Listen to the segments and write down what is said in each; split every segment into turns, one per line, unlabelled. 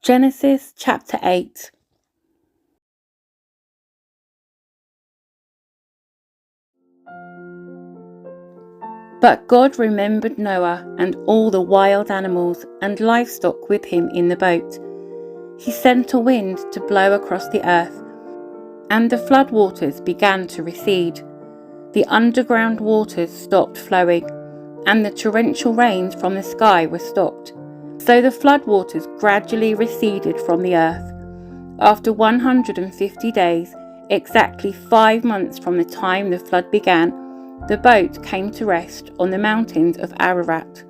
Genesis chapter 8. But God remembered Noah and all the wild animals and livestock with him in the boat. He sent a wind to blow across the earth, and the flood waters began to recede. The underground waters stopped flowing, and the torrential rains from the sky were stopped. So the flood waters gradually receded from the earth. After 150 days, exactly 5 months from the time the flood began, the boat came to rest on the mountains of Ararat.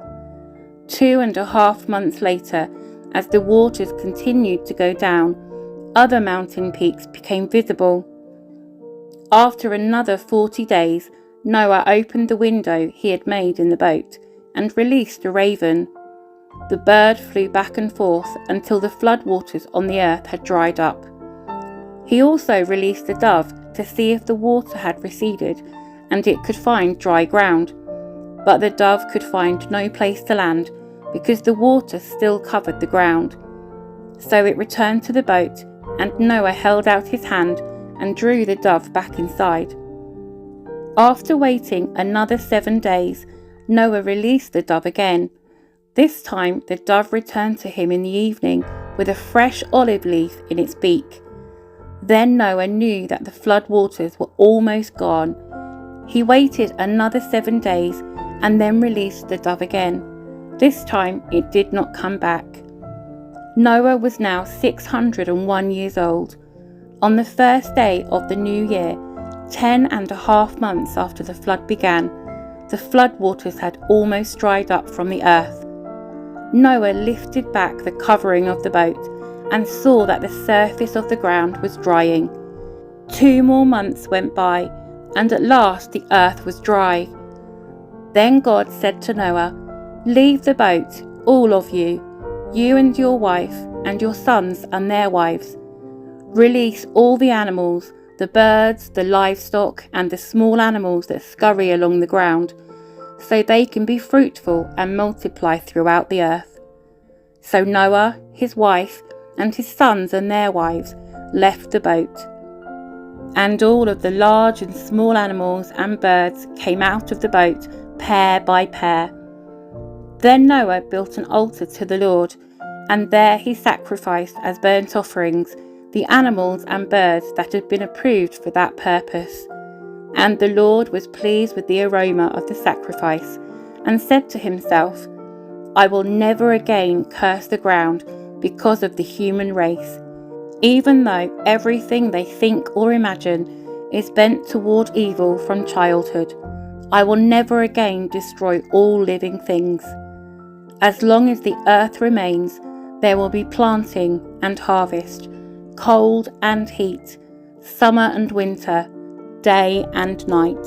2.5 months later, as the waters continued to go down, other mountain peaks became visible. After another 40 days, Noah opened the window he had made in the boat and released a raven. The bird flew back and forth until the floodwaters on the earth had dried up. He also released a dove to see if the water had receded and it could find dry ground. But the dove could find no place to land because the water still covered the ground. So it returned to the boat, and Noah held out his hand and drew the dove back inside. After waiting another 7 days, Noah released the dove again. This time the dove returned to him in the evening with a fresh olive leaf in its beak. Then Noah knew that the flood waters were almost gone. He waited another 7 days and then released the dove again. This time it did not come back. Noah was now 601 years old. On the first day of the new year, 10.5 months after the flood began, the flood waters had almost dried up from the earth. Noah lifted back the covering of the boat and saw that the surface of the ground was drying. 2 more months went by, and at last the earth was dry. Then God said to Noah, "Leave the boat, all of you, you and your wife and your sons and their wives. Release all the animals, the birds, the livestock, and the small animals that scurry along the ground, so they can be fruitful and multiply throughout the earth." So Noah, his wife, and his sons and their wives left the boat. And all of the large and small animals and birds came out of the boat, pair by pair. Then Noah built an altar to the Lord, and there he sacrificed as burnt offerings the animals and birds that had been approved for that purpose. And the Lord was pleased with the aroma of the sacrifice, and said to himself, "I will never again curse the ground because of the human race. Even though everything they think or imagine is bent toward evil from childhood, I will never again destroy all living things. As long as the earth remains, there will be planting and harvest, cold and heat, summer and winter, day and night."